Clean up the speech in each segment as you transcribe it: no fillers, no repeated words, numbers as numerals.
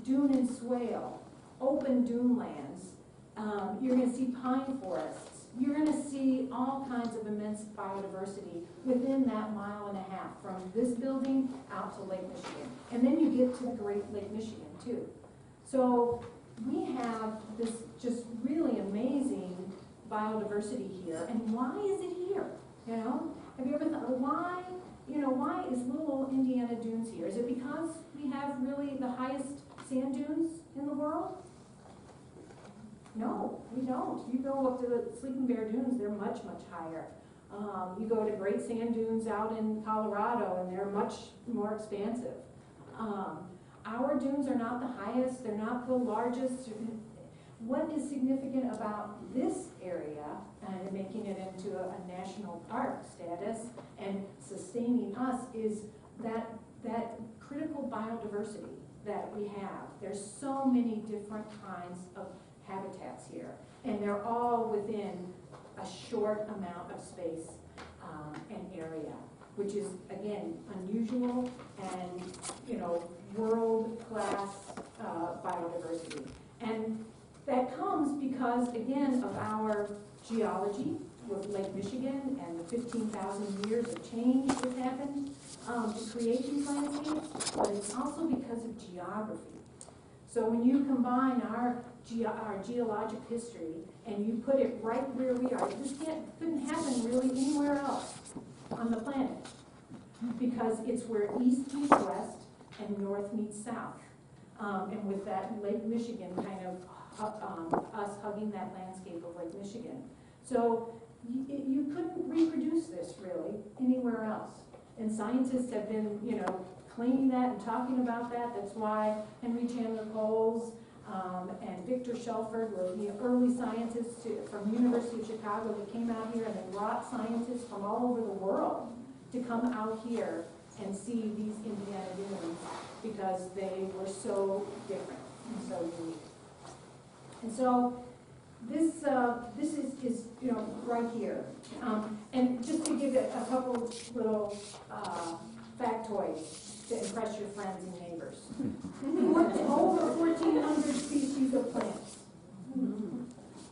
dune and swale, open dune lands. You're going to see pine forests. You're going to see all kinds of immense biodiversity within that 1.5 miles from this building out to Lake Michigan. And then you get to the Great Lake Michigan too. So we have this just really amazing biodiversity here. And why is it here? You know, have you ever thought, why, you know, why is little old Indiana Dunes here? Is it because we have really the highest sand dunes in the world? No, we don't. You go up to the Sleeping Bear Dunes, they're much, much higher. You go to Great Sand Dunes out in Colorado, and they're much more expansive. Our dunes are not the highest, they're not the largest. What is significant about this area and making it into a national park status and sustaining us is that critical biodiversity that we have. There's so many different kinds of habitats here, and they're all within a short amount of space and area, which is, again, unusual and, you know, world-class biodiversity. And that comes because, again, of our geology with Lake Michigan and the 15,000 years of change that's happened to create these landscapes, but it's also because of geography. So when you combine our geologic history and you put it right where we are, this couldn't happen really anywhere else on the planet, because it's where east meets west and north meets south. And with that Lake Michigan kind of us hugging that landscape of Lake Michigan. So you couldn't reproduce this really anywhere else. And scientists have been, you know, claiming that and talking about that. That's why Henry Chandler Coles and Victor Shelford were the early scientists from the University of Chicago that came out here, and they brought scientists from all over the world to come out here and see these Indiana dunes because they were so different and so unique. And so this is you know, right here. And just to give it a couple little factoids to impress your friends and neighbors. Over 1,400 species of plants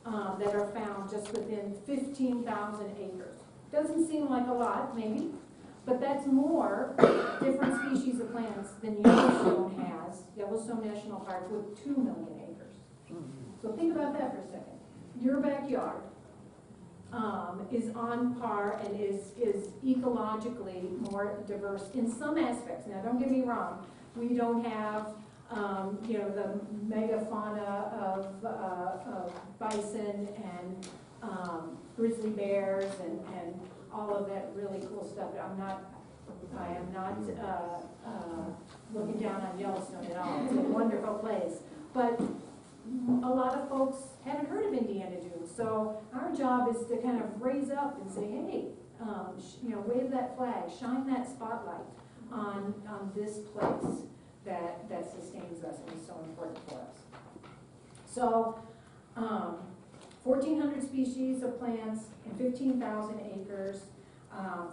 that are found just within 15,000 acres. Doesn't seem like a lot, maybe, but that's more different species of plants than Yellowstone has, Yellowstone National Park, with 2 million acres. So think about that for a second. Your backyard is on par and is ecologically more diverse in some aspects. Now, don't get me wrong. We don't have, you know, the megafauna of bison and grizzly bears and all of that really cool stuff. I am not looking down on Yellowstone at all. It's a wonderful place. But a lot of folks haven't heard of Indiana Dunes, so our job is to kind of raise up and say, hey, you know, wave that flag, shine that spotlight on this place that sustains us and is so important for us. So, 1,400 species of plants and 15,000 acres,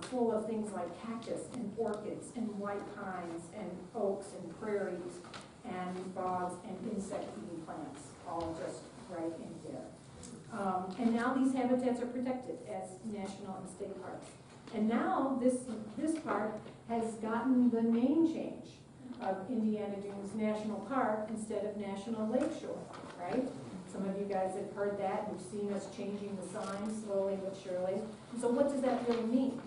full of things like cactus and orchids and white pines and oaks and prairies and bogs and insect-eating plants, all just right in here. And now these habitats are protected as national and state parks. And now this park has gotten the name change of Indiana Dunes National Park instead of National Lakeshore, right? Some of you guys have heard that. You've seen us changing the signs slowly but surely. And so what does that really mean?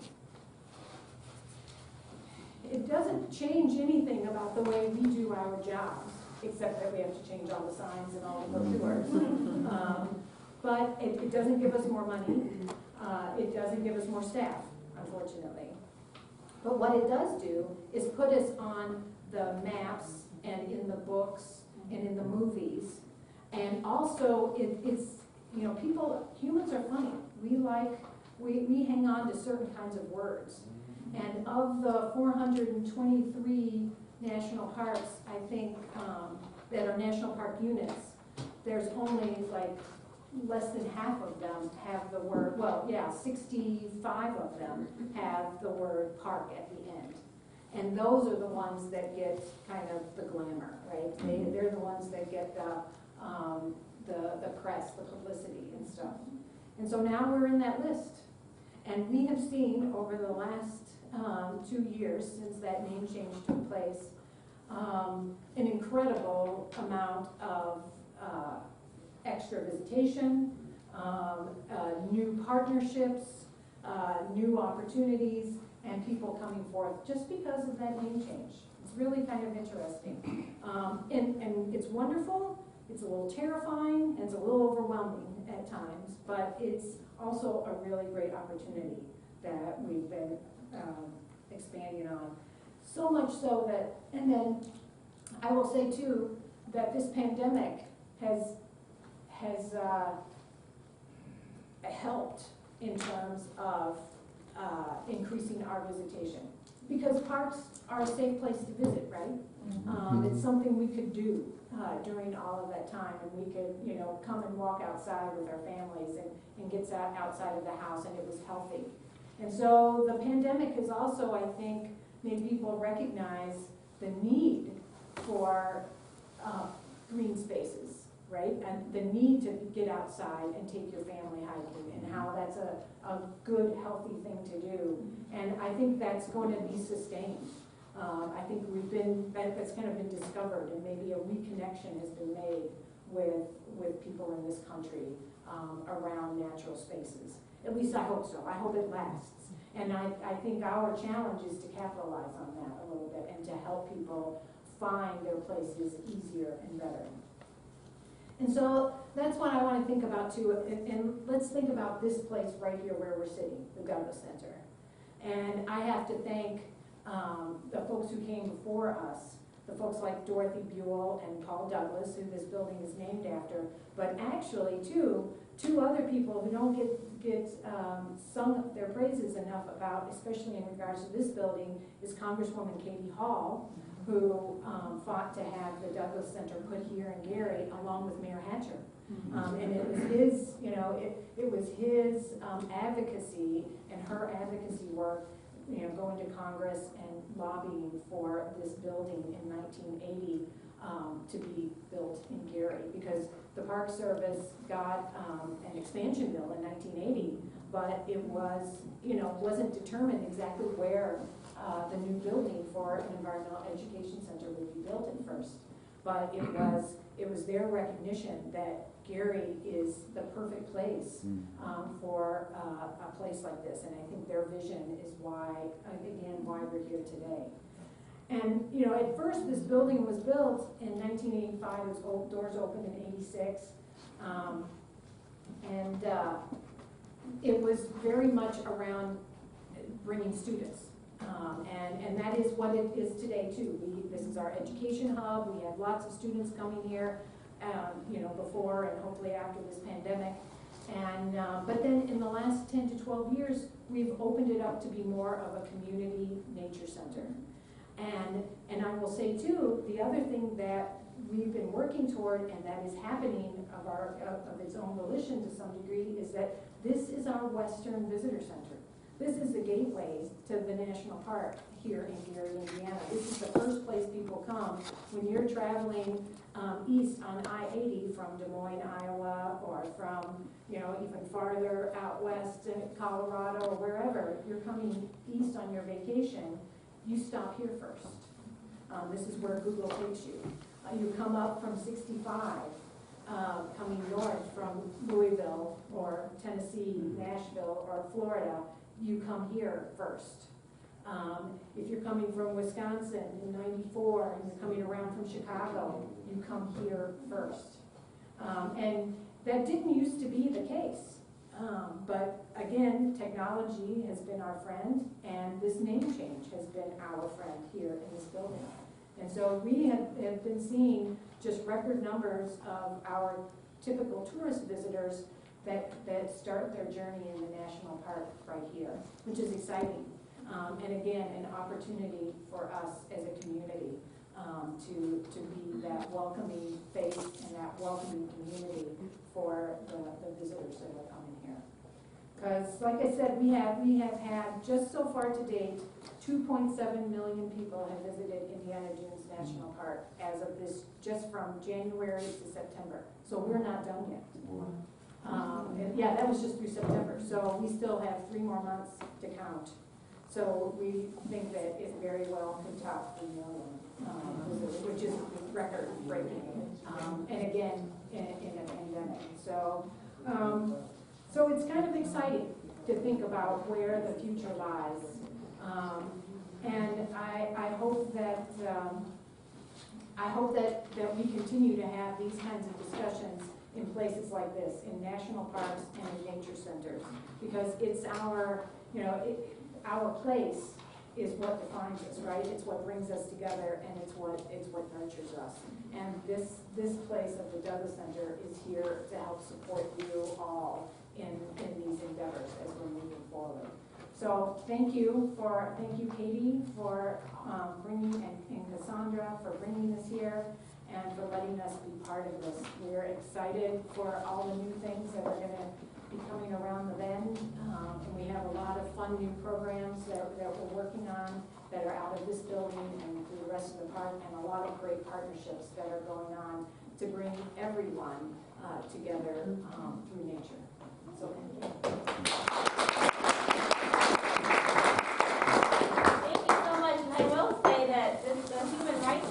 It doesn't change anything about the way we do our jobs, except that we have to change all the signs and all the brochures. But it doesn't give us more money. It doesn't give us more staff, unfortunately. But what it does do is put us on the maps and in the books and in the movies. And also, it's, you know, humans are funny. We hang on to certain kinds of words. And of the 423 national parks, I think, that are national park units, there's only like less than half of them have the word, well, yeah, 65 of them have the word park at the end. And those are the ones that get kind of the glamour, right? They're the ones that get the press, the publicity and stuff. And so now we're in that list. And we have seen over the last 2 years since that name change took place, an incredible amount of extra visitation, new partnerships, new opportunities, and people coming forth just because of that name change. It's really kind of interesting. And it's wonderful, it's a little terrifying, and it's a little overwhelming at times, but it's also a really great opportunity that we've been expanding on. So much so that, and then I will say too, that this pandemic has helped in terms of increasing our visitation. Because parks are a safe place to visit, right? It's something we could do during all of that time, and we could, come and walk outside with our families and get outside of the house, and it was healthy. And so the pandemic has also, I think, made people recognize the need for green spaces, right? And the need to get outside and take your family hiking, and how that's a good, healthy thing to do. And I think that's going to be sustained. I think that's kind of been discovered, and maybe a reconnection has been made with people in this country around natural spaces. At least I hope so. I hope it lasts. And I think our challenge is to capitalize on that a little bit and to help people find their places easier and better. And so that's what I want to think about too. And let's think about this place right here where we're sitting, the Douglas Center. And I have to thank the folks who came before us, the folks like Dorothy Buell and Paul Douglas, who this building is named after, but actually too, two other people who don't get sung their praises enough about, especially in regards to this building, is Congresswoman Katie Hall, who fought to have the Douglas Center put here in Gary, along with Mayor Hatcher. And it was his, it was his advocacy and her advocacy work, going to Congress and lobbying for this building in 1980 to be built in Gary, because the Park Service got an expansion bill in 1980, but it was, wasn't determined exactly where the new building for an environmental education center would be built at first. But it was their recognition that Gary is the perfect place for a place like this, and I think their vision is why we're here today. And at first this building was built in 1985. Its doors opened in '86, and it was very much around bringing students. And that is what it is today too. This is our education hub. We have lots of students coming here, before and hopefully after this pandemic. And but then in the last 10 to 12 years, we've opened it up to be more of a community nature center. And I will say too, the other thing that we've been working toward, and that is happening of its own volition to some degree, is that this is our Western Visitor Center. This is the gateway to the national park here in Gary, Indiana. This is the first place people come when you're traveling east on I-80 from Des Moines, Iowa, or from, even farther out west in Colorado or wherever. If you're coming east on your vacation, you stop here first. This is where Google takes you. You come up from 65, coming north from Louisville or Tennessee, Nashville, or Florida, you come here first. If you're coming from Wisconsin in 94 and you're coming around from Chicago, you come here first. And that didn't used to be the case. But again, technology has been our friend, and this name change has been our friend here in this building. And so we have been seeing just record numbers of our typical tourist visitors that start their journey in the national park right here, which is exciting. And again, an opportunity for us as a community to be that welcoming face and that welcoming community for the visitors that are coming here. Because, like I said, we have had, just so far to date, 2.7 million people have visited Indiana Dunes National Park as of this, just from January to September. So we're not done yet. And yeah, that was just through September. So we still have 3 more months to count. So we think that it very well can top 3 million, which is record breaking. And again, in a pandemic. So, so it's kind of exciting to think about where the future lies. And I hope that that we continue to have these kinds of discussions in places like this, in national parks and in nature centers, because it's our, you know, our place is what defines us, right? It's what brings us together, and it's what nurtures us. And this place of the Douglas Center is here to help support you all in these endeavors as we're moving forward. So thank you, Katie, for bringing, and Cassandra for bringing this here and for letting us be part of this. We're excited for all the new things that are going to be coming around the bend, and we have a lot of fun new programs that we're working on that are out of this building and through the rest of the park, and a lot of great partnerships that are going on to bring everyone together through nature. So thank you.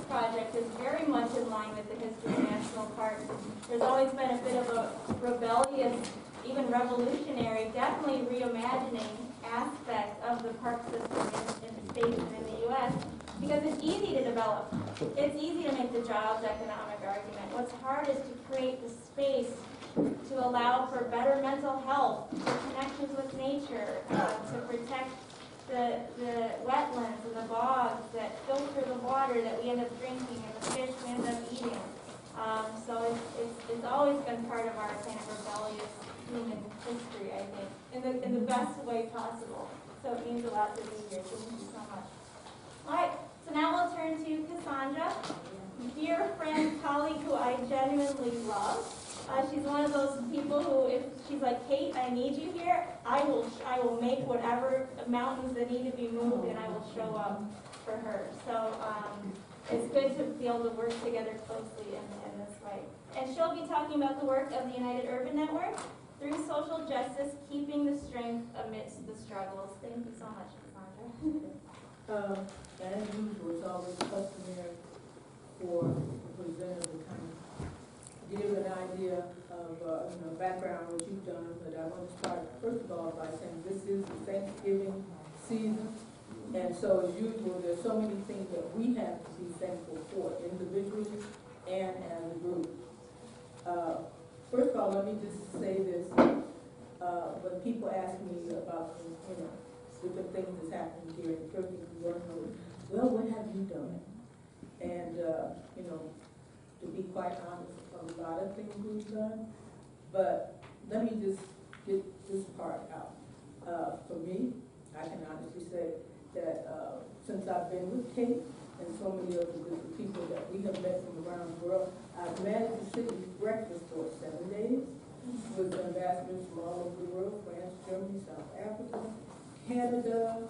Project is very much in line with the history of national parks. There's always been a bit of a rebellious, even revolutionary, definitely reimagining aspect of the park system in the States and in the U.S. because it's easy to develop. It's easy to make the jobs economic argument. What's hard is to create the space to allow for better mental health, for connections with nature, to protect the wetlands and the bogs that filter the water that we end up drinking and the fish we end up eating. So it's always been part of our kind of rebellious human history, I think, in the best way possible. So it means a lot to be here. Thank you so much. All right, so now we'll turn to Cassandra, dear friend, colleague who I genuinely love. She's one of those people who, if she's like, Kate, I need you here, I will make whatever mountains that need to be moved, and I will show up for her. So it's good to be able to work together closely in this way. And she'll be talking about the work of the United Urban Network through social justice, keeping the strength amidst the struggles. Thank you so much, Cassandra. As usual, it's always customary for the presenter to kind of give an idea of background, what you've done, but I want to start first of all by saying this is the Thanksgiving season, and so as usual, there's so many things that we have to be thankful for individually and as a group. First of all, let me just say this: when people ask me about different things that's happening here in Turkey, well, what have you done? And to be quite honest, a lot of things we've done, but let me just get this part out. For me, I can honestly say that since I've been with Kate and so many of the different people that we have met from around the world, I've managed to sit in breakfast for 7 days with ambassadors from all over the world: France, Germany, South Africa, Canada.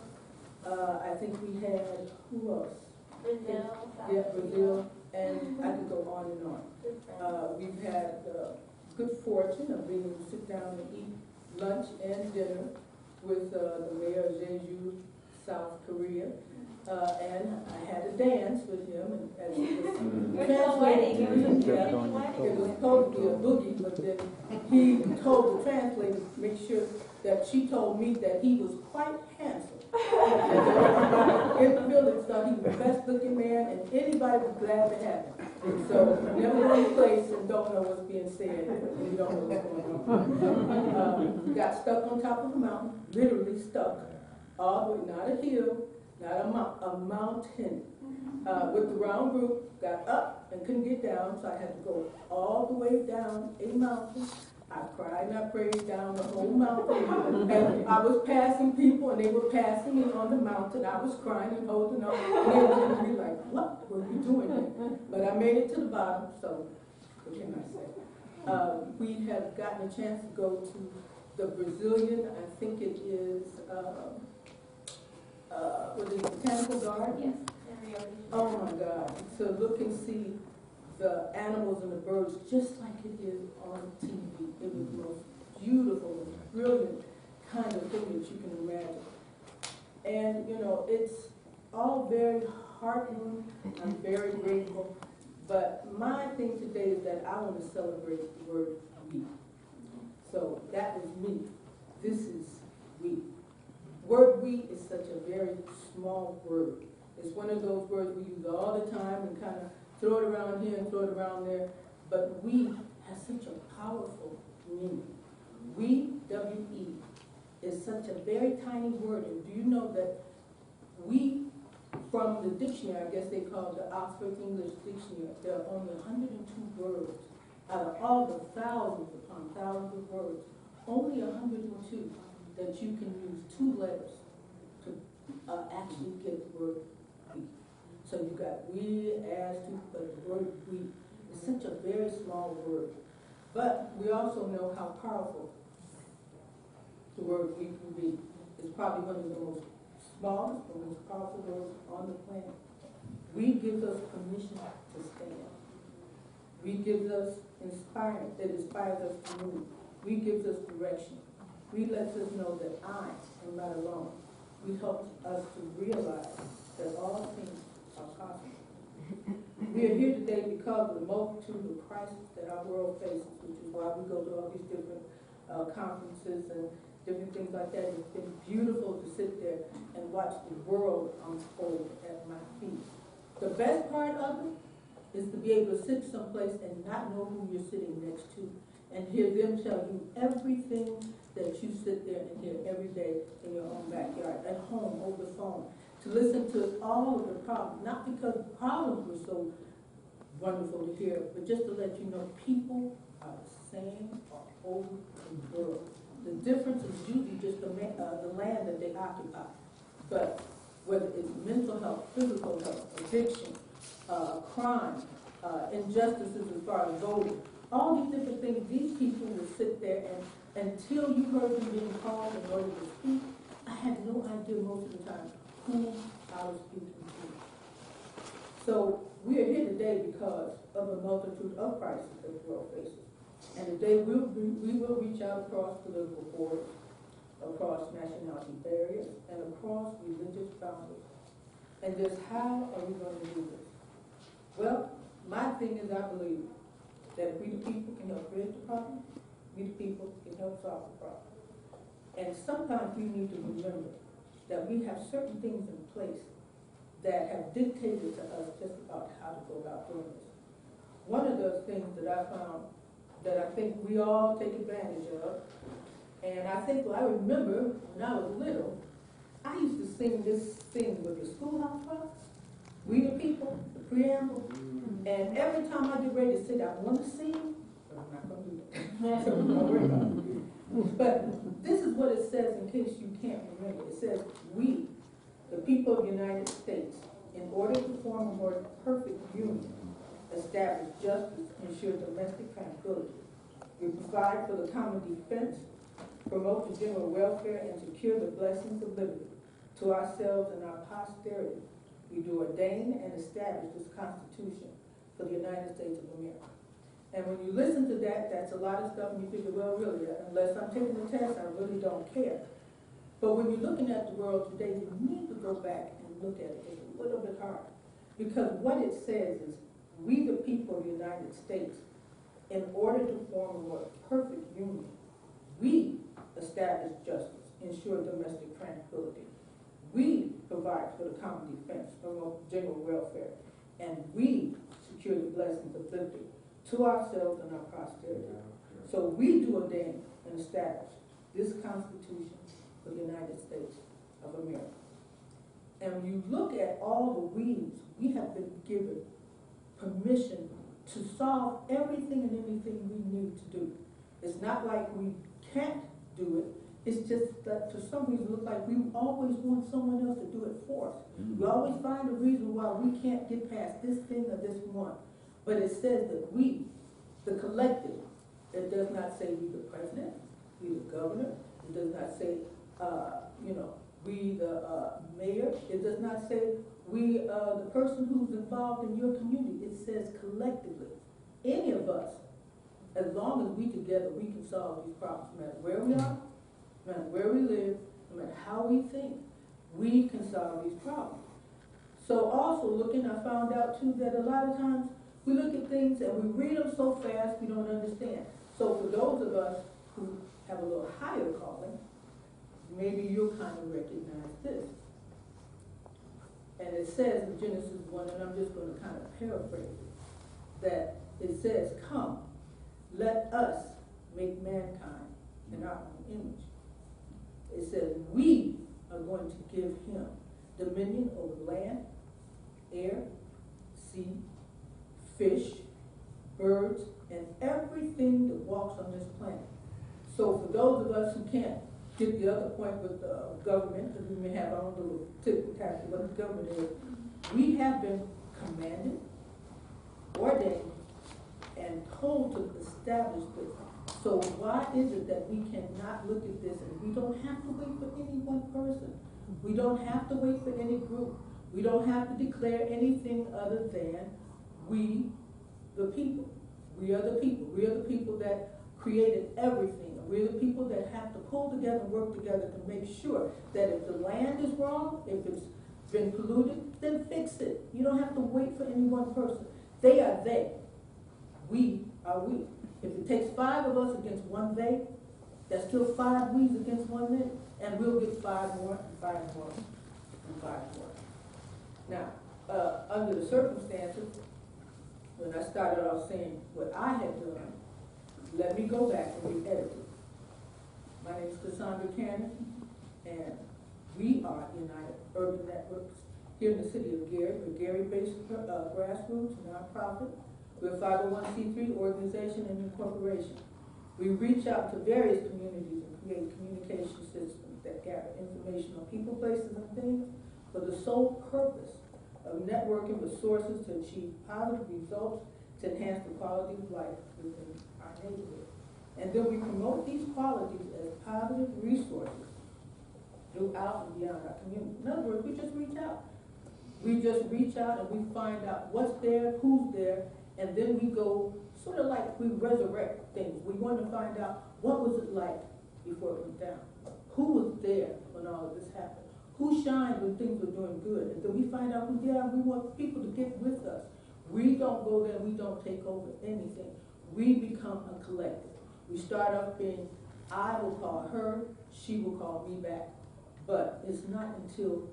I think we had, who else? Brazil. Yeah, Brazil. And I could go on and on. We've had good fortune of being able to sit down and eat lunch and dinner with the mayor of Jeju, South Korea. And I had a dance with him. And as it was wedding. It was supposed to be a boogie, but then he told the translator to make sure that she told me that he was quite handsome. In Phillips thought he was the best looking man, and anybody was glad to have him. So never go to a place and don't know what's being said, and you don't know what's going on. Got stuck on top of a mountain, literally stuck, all the way, not a hill, not a mountain. With the round group, got up and couldn't get down, so I had to go all the way down a mountain. I cried and I prayed down the whole mountain, and I was passing people, and they were passing me on the mountain. I was crying and holding on, and they were looking at me like, what were you doing here? But I made it to the bottom, so what can I say? We have gotten a chance to go to the Brazilian, I think it is, with the botanical garden. Yes, in Rio de Janeiro. Oh my God, to look and see the animals and the birds just like it is on TV. It was the most beautiful and brilliant kind of thing that you can imagine. And, you know, it's all very heartening. I'm very grateful. But my thing today is that I want to celebrate the word we. So that was me. This is we. Word we is such a very small word. It's one of those words we use all the time and kind of throw it around here and throw it around there. But we has such a powerful meaning. We, W-E, is such a very tiny word. And do you know that we, from the dictionary, I guess they call it the Oxford English Dictionary, there are only 102 words. Out of all the thousands upon thousands of words, only 102 that you can use two letters to actually get the word we. So you got we, as, to, but the word we is such a very small word. But we also know how powerful the word we can be. It's probably one of the most smallest, the most powerful words on the planet. We gives us permission to stand. We gives us inspiring, it inspires us to move. We gives us direction. We lets us know that I am not alone. We help us to realize that all things are possible. We are here today because of the multitude of crises that our world faces, which is why we go to all these different conferences and different things like that. It's been beautiful to sit there and watch the world unfold at my feet. The best part of it is to be able to sit someplace and not know who you're sitting next to and hear them tell you everything that you sit there and hear every day in your own backyard, at home, over the phone. To listen to all of the problems, not because the problems were so wonderful to hear, but just to let you know people are the same all over the world. The difference is usually just the land that they occupy. But whether it's mental health, physical health, addiction, crime, injustices as far as voting, all these different things, these people will sit there and until you heard them being called in order to speak, I had no idea most of the time who I was speaking to. So we are here today because of a multitude of crises that the world faces. And today we will reach out across political borders, across nationality barriers, and across religious boundaries. And just how are we going to do this? Well, my thing is I believe that we the people can help bridge the problem, we the people can help solve the problem. And sometimes we need to remember that we have certain things in place that have dictated to us just about how to go about doing this. One of those things that I found that I think we all take advantage of, and I think, well, I remember when I was little, I used to sing this thing with the schoolhouse rock, We the People, the preamble, and every time I get ready to sit, I want to sing, but I'm not going to do that. So don't worry about it. But this is what it says in case you can't remember. It says, we, the people of the United States, in order to form a more perfect union, establish justice, ensure domestic tranquility. We provide for the common defense, promote the general welfare, and secure the blessings of liberty to ourselves and our posterity. We do ordain and establish this Constitution for the United States of America. And when you listen to that, that's a lot of stuff, and you figure, well, really, unless I'm taking the test, I really don't care. But when you're looking at the world today, you need to go back and look at it just a little bit harder. Because what it says is, we the people of the United States, in order to form a more perfect union, we establish justice, ensure domestic tranquility. We provide for the common defense, promote general welfare, and we secure the blessings of liberty to ourselves and our posterity. So we do ordain and establish this Constitution for the United States of America. And when you look at all the we's, we have been given permission to solve everything and anything we need to do. It's not like we can't do it. It's just that for some reason it looks like we always want someone else to do it for us. We always find a reason why we can't get past this thing or this one. But it says that we, the collective, it does not say we the president, we the governor. It does not say, we the mayor. It does not say we the person who's involved in your community. It says collectively. Any of us, as long as we together, we can solve these problems. No matter where we are, no matter where we live, no matter how we think, we can solve these problems. So also looking, I found out too that a lot of times we look at things and we read them so fast we don't understand. So for those of us who have a little higher calling, maybe you'll kind of recognize this. And it says in Genesis 1, and I'm just going to kind of paraphrase it, that it says, come, let us make mankind in our own image. It says, we are going to give him dominion over land, air, sea, fish, birds, and everything that walks on this planet. So for those of us who can't get the other point with the government, because we may have our own little tip-tap what the government is, we have been commanded, ordained, and told to establish this. So why is it that we cannot look at this and we don't have to wait for any one person? We don't have to wait for any group. We don't have to declare anything other than we, the people. We are the people. We are the people that created everything. We're the people that have to pull together and work together to make sure that if the land is wrong, if it's been polluted, then fix it. You don't have to wait for any one person. They are they. We are we. If it takes 5 of us against one they, that's still 5 we's against one they, and we'll get 5 more, and 5 more, and 5 more. Now, under the circumstances, when I started off saying what I had done, let me go back and re-edit it. My name is Cassandra Cannon, and we are United Urban Networks here in the city of Gary. We're Gary-based grassroots nonprofit. We're a 501c3 organization and incorporation. We reach out to various communities and create communication systems that gather information on people, places, and things for the sole purpose of networking with sources to achieve positive results to enhance the quality of life within our neighborhood. And then we promote these qualities as positive resources throughout and beyond our community. In other words, we just reach out. We just reach out and we find out what's there, who's there, and then we go sort of like we resurrect things. We want to find out what was it like before it went down. Who was there when all of this happened? Who shined when things were doing good? And then we find out who, yeah, we want people to get with us. We don't go there, we don't take over anything. We become a collective. We start off being, I will call her, she will call me back. But it's not until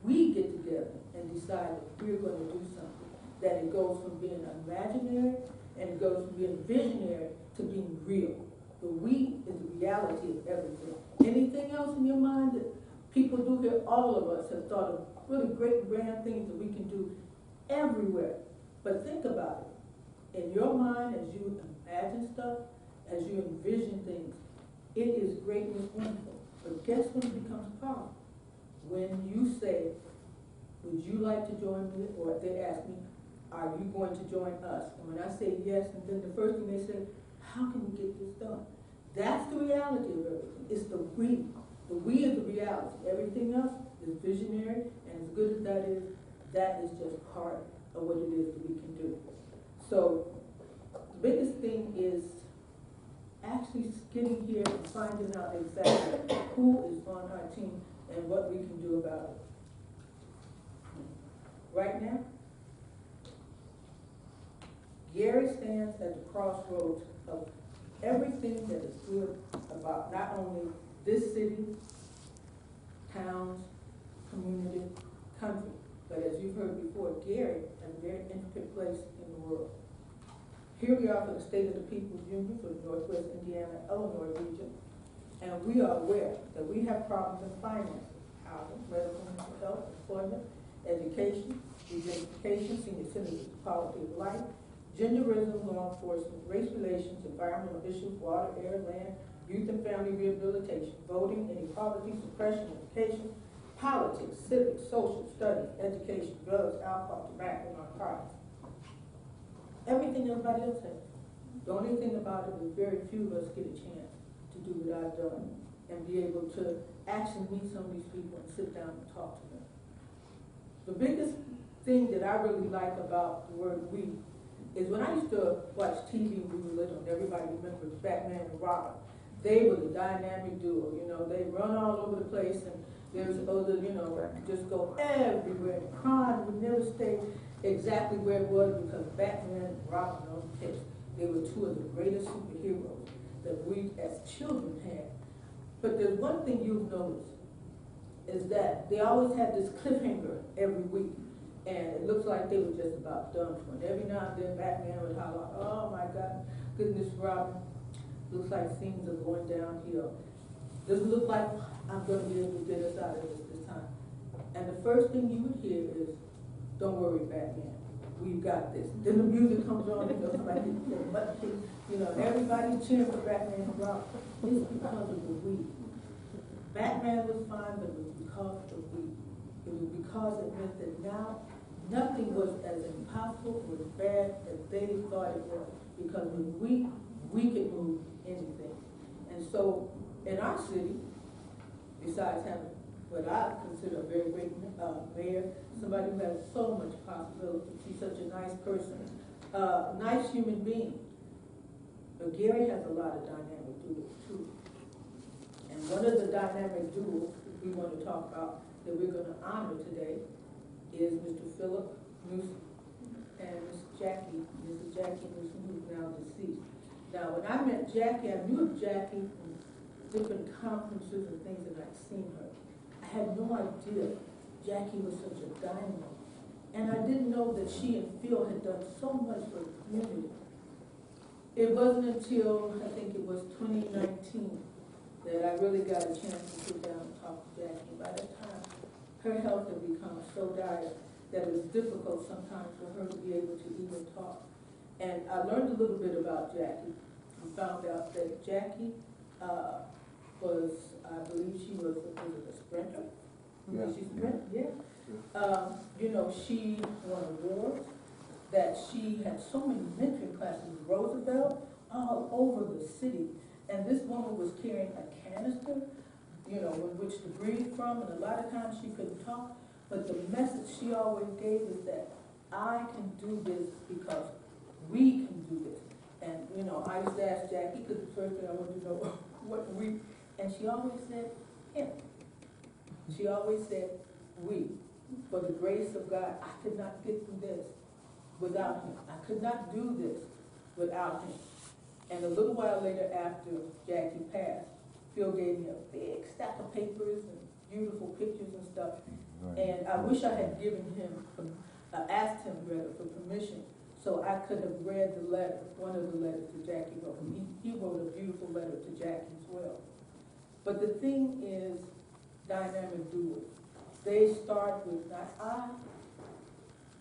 we get together and decide that we're going to do something that it goes from being imaginary and it goes from being visionary to being real. The we is the reality of everything. Anything else in your mind that people do here, all of us have thought of really great grand things that we can do everywhere. But think about it. In your mind, as you imagine stuff, as you envision things, it is great and it's wonderful. But guess when it becomes powerful? When you say, would you like to join me? Or they ask me, are you going to join us? And when I say yes, and then the first thing they say, how can we get this done? That's the reality of everything. It's the we. The we is the reality. Everything else is visionary, and as good as that is just part of what it is that we can do. So the biggest thing is actually getting here and finding out exactly who is on our team and what we can do about it. Right now, Gary stands at the crossroads of everything that is good about not only this city, towns, community, country, but as you've heard before, Gary has a very intricate place in the world. Here we are for the State of the People's Union for the Northwest Indiana, Illinois region, and we are aware that we have problems in finance, housing, medical, mental health, employment, education, reunification, senior citizens, quality of life, genderism, law enforcement, race relations, environmental issues, water, air, land, youth and family rehabilitation, voting, inequality, suppression, education, politics, civics, social studies, education, drugs, alcohol, tobacco, narcotics. Everything everybody else has. The only thing about it is very few of us get a chance to do what I've done and be able to actually meet some of these people and sit down and talk to them. The biggest thing that I really like about the word we is when I used to watch TV when we were little, and everybody remembers Batman and Robin. They were the dynamic duo, you know, they run all over the place, and there's other, you know, just go everywhere. Crime would never stay exactly where it was because Batman and Robin on the pitch. They were two of the greatest superheroes that we as children had. But there's one thing you've noticed, is that they always had this cliffhanger every week. And it looks like they were just about done for it. Every now and then Batman would holler, oh my God, goodness, Robin, looks like things are going downhill. Doesn't look like I'm going to be able to get us out of this time. And the first thing you would hear is, don't worry, Batman, we've got this. Then the music comes on, you know, somebody hits their button, you know, everybody cheering for Batman and Robin. It's because of the we. Batman was fine, but it was because of the we. It was because it meant that now nothing was as impossible or as bad as they thought it was. Because when we could move anything. And so in our city, besides having what I consider a very great mayor, somebody who has so much possibility, she's such a nice person, nice human being. But Gary has a lot of dynamic duos too. And one of the dynamic duos we want to talk about that we're going to honor today is Mr. Phillip Newsom and Mrs. Jackie Newsom, who's now deceased. Now, when I met Jackie, I knew of Jackie from different conferences and things that I'd seen her. I had no idea Jackie was such a dynamo. And I didn't know that she and Phil had done so much for the community. It wasn't until, I think it was 2019, that I really got a chance to sit down and talk to Jackie. By that time, her health had become so dire that it was difficult sometimes for her to be able to even talk. And I learned a little bit about Jackie. I found out that Jackie was, I believe she was a sprinter. Yeah. Did she sprint? Yeah. You know, she won awards, that she had so many mentoring classes with Roosevelt all over the city. And this woman was carrying a canister, you know, with which to breathe from, and a lot of times she couldn't talk. But the message she always gave is that I can do this because we can do this. And, you know, I used to ask Jackie, because the first thing I wanted to know what we, and she always said, him. She always said, we. For the grace of God, I could not get through this without him. I could not do this without him. And a little while later, after Jackie passed, Phil gave me a big stack of papers and beautiful pictures and stuff. And I wish I had given him, asked him rather for permission, so I could have read the letter, one of the letters that Jackie wrote. He wrote a beautiful letter to Jackie as well. But the thing is, dynamic duos. They start with not I,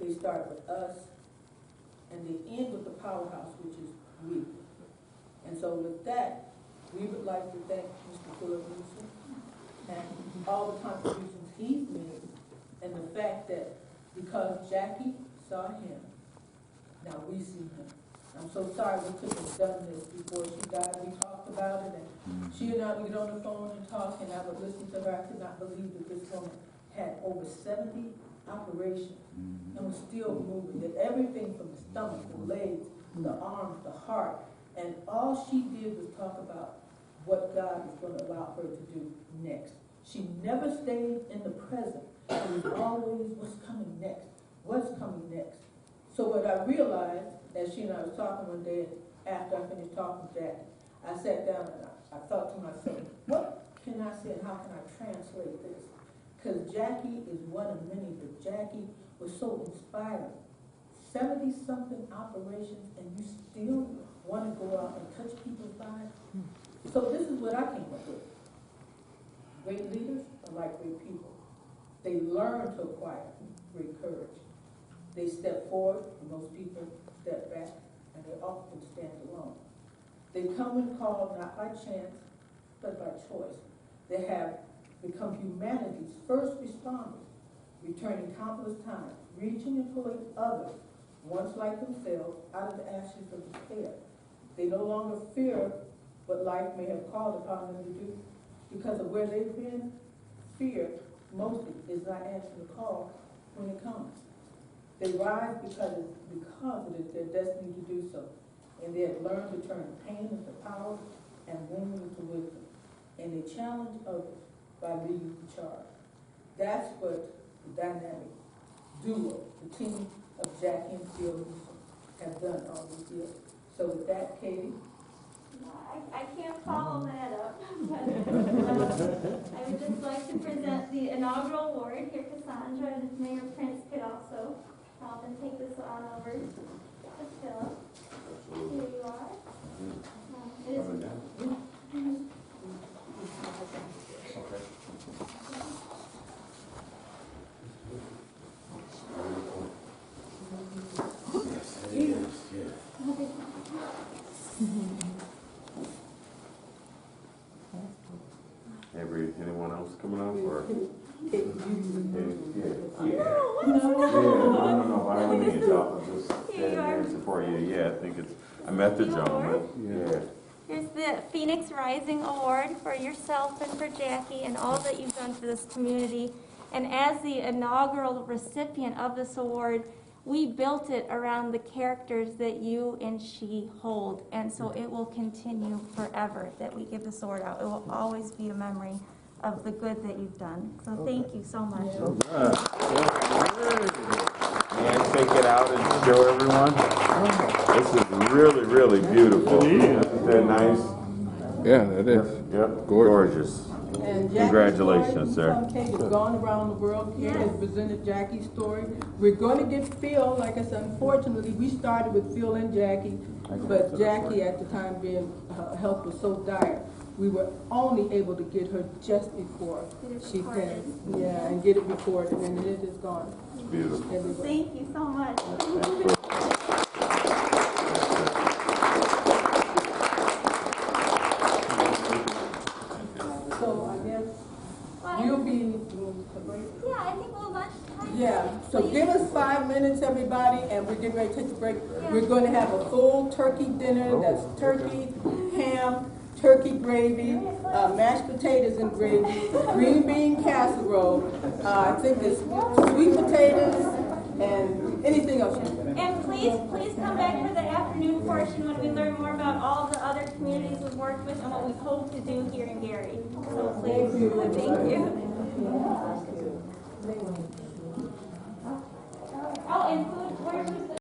they start with us, and they end with the powerhouse, which is we. And so with that, we would like to thank Mr. Phillip Newsom and all the contributions he's made, and the fact that because Jackie saw him, now we see him. I'm so sorry we couldn't have done this before she died. We talked about it, and she and I would get on the phone and talk, and I would listen to her. I could not believe that this woman had over 70 operations and was still moving. Did everything from the stomach, the legs, the arms, the heart, and all she did was talk about what God was going to allow her to do next. She never stayed in the present. It was always what's coming next, what's coming next. So what I realized, as she and I was talking one day, after I finished talking to Jackie, I sat down and I thought to myself, what can I say and how can I translate this? Because Jackie is one of many, but Jackie was so inspiring. 70-something operations, and you still want to go out and touch people's lives? So this is what I came up with. Great leaders are like great people. They learn to acquire great courage. They step forward, and most people step back, and they often stand alone. They come when called not by chance, but by choice. They have become humanity's first responders, returning countless times, reaching and pulling others, once like themselves, out of the ashes of despair. They no longer fear what life may have called upon them to do. Because of where they've been, fear mostly is not answering the call when it comes. They rise because it is their destiny to do so. And they have learned to turn pain into power and women into wisdom. And they challenge others by leading the charge. That's what the dynamic duo, the team of Jackie and Phillip Newsom, have done all these years. So with that, Katie? I can't follow that up, but I would just like to present the inaugural award here, Cassandra, and if Mayor Prince could also help and take this on over to Phillip. Here you are. It is. Anyone else coming up or? No, by all means, I'll just stand there and support you. Yeah, I think it's, I met the gentleman. Yeah. Here's the Phoenix Rising Award for yourself and for Jackie and all that you've done for this community. And as the inaugural recipient of this award, we built it around the characters that you and she hold. And so it will continue forever that we give this award out. It will always be a memory of the good that you've done. So thank you so much. May I take it out and show everyone? This is really, really beautiful. Isn't that nice? Yeah, that is. Yep, Gorgeous. And Congratulations, sir. Kate has gone around the world. Kate has presented Jackie's story. We're going to get Phil. Like I said, unfortunately, we started with Phil and Jackie, but Jackie at the time being her health was so dire, we were only able to get her just before she passed. Yeah, and get it recorded, and it is gone. It's beautiful. Everywhere. Thank you so much. So I guess you'll be. Yeah, I think we'll lunch time. Yeah, so give us 5 minutes, everybody, and we're getting ready to take a break. We're going to have a full turkey dinner. That's turkey, ham, turkey gravy, mashed potatoes and gravy, green bean casserole. I think it's sweet potatoes and anything else. And please come back for the afternoon portion when we learn more about all the other communities we've worked with and what we hope to do here in Gary. So please, thank you. Oh, and food, where's the